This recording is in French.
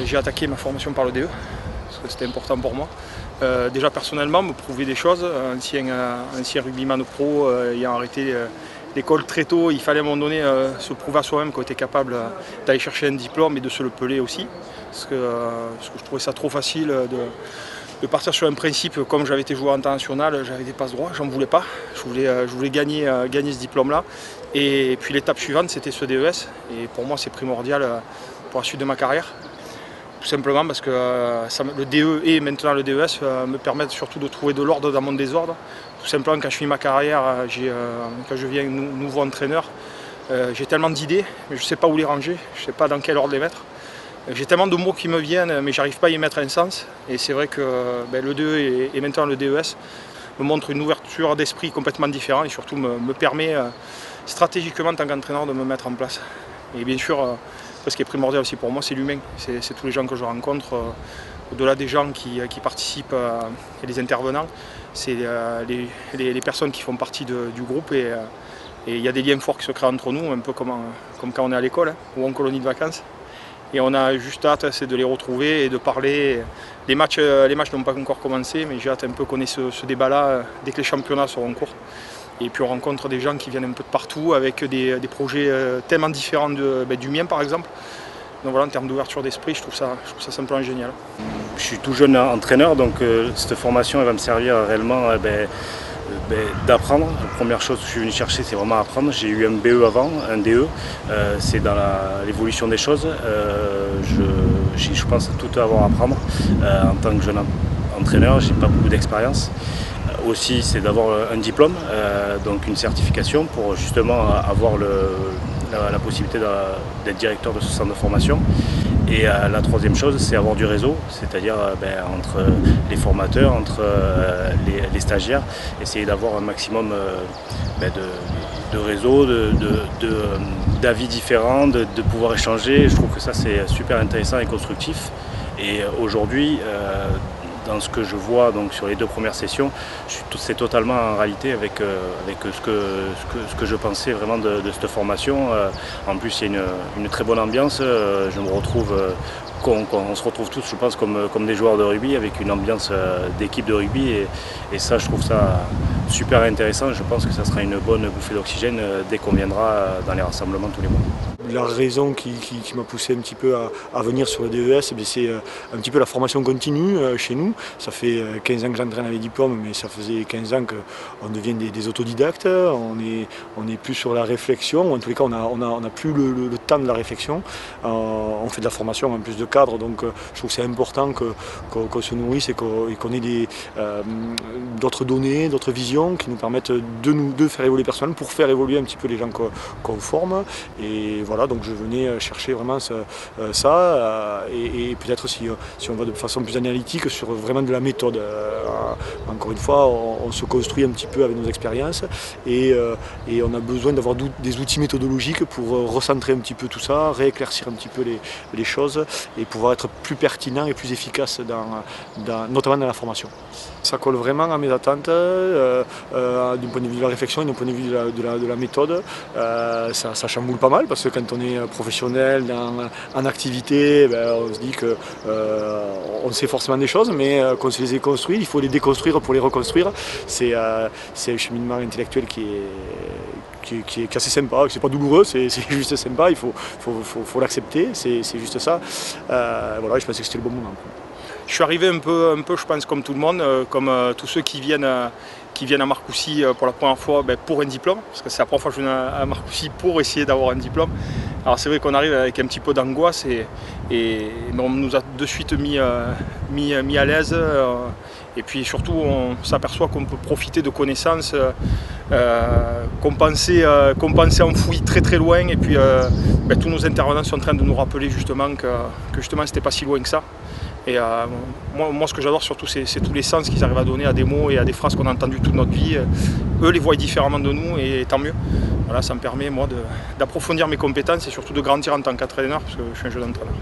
j'ai attaqué ma formation par le DE, parce que c'était important pour moi. Déjà personnellement, me prouver des choses, ancien rugbyman pro, ayant arrêté l'école très tôt, il fallait à un moment donné se prouver à soi-même qu'on était capable d'aller chercher un diplôme et de se le peler aussi. Parce que je trouvais ça trop facile de partir sur un principe, comme j'avais été joueur international, j'avais des passes droits, j'en voulais pas. Je voulais gagner ce diplôme-là. Et puis l'étape suivante, c'était ce DES. Et pour moi, c'est primordial pour la suite de ma carrière. Tout simplement parce que le DE et maintenant le DES me permettent surtout de trouver de l'ordre dans mon désordre. Tout simplement, quand je finis ma carrière, quand je deviens nouveau entraîneur, j'ai tellement d'idées, mais je ne sais pas où les ranger, je ne sais pas dans quel ordre les mettre. J'ai tellement de mots qui me viennent, mais j'arrive pas à y mettre un sens. Et c'est vrai que le DE et maintenant le DES me montrent une ouverture d'esprit complètement différente et surtout me permet stratégiquement en tant qu'entraîneur de me mettre en place. Et bien sûr, ce qui est primordial aussi pour moi, c'est l'humain. C'est tous les gens que je rencontre, au-delà des gens qui participent et les intervenants, c'est les personnes qui font partie du groupe. Et il y a des liens forts qui se créent entre nous, un peu comme quand on est à l'école ou en colonie de vacances. Et on a juste hâte, c'est de les retrouver et de parler. Les matchs n'ont pas encore commencé, mais j'ai hâte un peu qu'on ait ce débat-là dès que les championnats seront en cours. Et puis on rencontre des gens qui viennent un peu de partout avec des projets tellement différents du mien par exemple. Donc voilà, en termes d'ouverture d'esprit, je trouve ça simplement génial. Je suis tout jeune entraîneur, donc cette formation elle va me servir réellement d'apprendre. La première chose que je suis venu chercher, c'est vraiment apprendre. J'ai eu un BE avant, un DE, c'est dans l'évolution des choses. Je pense tout avoir à apprendre. En tant que jeune entraîneur, j'ai pas beaucoup d'expérience. Aussi, c'est d'avoir un diplôme, donc une certification pour justement avoir la possibilité d'être directeur de ce centre de formation. Et la troisième chose, c'est avoir du réseau, c'est-à-dire entre les formateurs, entre les stagiaires, essayer d'avoir un maximum de réseau, d'avis différents, de pouvoir échanger. Je trouve que ça c'est super intéressant et constructif. Et aujourd'hui, dans ce que je vois donc, sur les 2 premières sessions, c'est totalement en réalité avec ce que je pensais vraiment de cette formation. En plus, il y a une très bonne ambiance. Je me retrouve, on se retrouve tous, je pense, comme des joueurs de rugby, avec une ambiance d'équipe de rugby. Et ça, je trouve ça super intéressant. Je pense que ça sera une bonne bouffée d'oxygène dès qu'on viendra dans les rassemblements tous les mois. La raison qui m'a poussé un petit peu à venir sur le DES, c'est un petit peu la formation continue chez nous. Ça fait 15 ans que j'entraîne avec diplôme, mais ça faisait 15 ans qu'on devient des autodidactes. On est plus sur la réflexion, en tous les cas on n'a plus le temps de la réflexion. On fait de la formation en plus de cadre, donc je trouve que c'est important qu'on se nourrisse et qu'on ait d'autres données, d'autres visions qui nous permettent de faire évoluer personnellement pour faire évoluer un petit peu les gens qu'on forme. Et voilà, donc je venais chercher vraiment ça et peut-être si on va de façon plus analytique sur vraiment de la méthode. Encore une fois, on se construit un petit peu avec nos expériences et on a besoin d'avoir des outils méthodologiques pour recentrer un petit peu tout ça, rééclaircir un petit peu les choses et pouvoir être plus pertinent et plus efficace notamment dans la formation. Ça colle vraiment à mes attentes du point de vue de la réflexion et du point de vue de la méthode. Ça chamboule pas mal parce que quand on est professionnel en activité, on se dit qu'on sait forcément des choses, mais qu'on se les ait construites, il faut les déconstruire pour les reconstruire. C'est un cheminement intellectuel qui est assez sympa, c'est pas douloureux, c'est juste sympa, il faut l'accepter, c'est juste ça. Voilà, je pensais que c'était le bon moment. Je suis arrivé un peu, je pense, comme tout le monde, comme tous ceux qui viennent à Marcoussis pour la première fois pour un diplôme, parce que c'est la première fois que je viens à Marcoussis pour essayer d'avoir un diplôme. Alors c'est vrai qu'on arrive avec un petit peu d'angoisse et on nous a de suite mis à l'aise. Et puis surtout, on s'aperçoit qu'on peut profiter de connaissances qu'on pensait enfouies très très loin. Et puis tous nos intervenants sont en train de nous rappeler justement que justement c'était pas si loin que ça. Et moi, ce que j'adore surtout, c'est tous les sens qu'ils arrivent à donner à des mots et à des phrases qu'on a entendues toute notre vie. Eux les voient différemment de nous et tant mieux. Voilà, ça me permet moi d'approfondir mes compétences et surtout de grandir en tant qu'entraîneur parce que je suis un jeune entraîneur.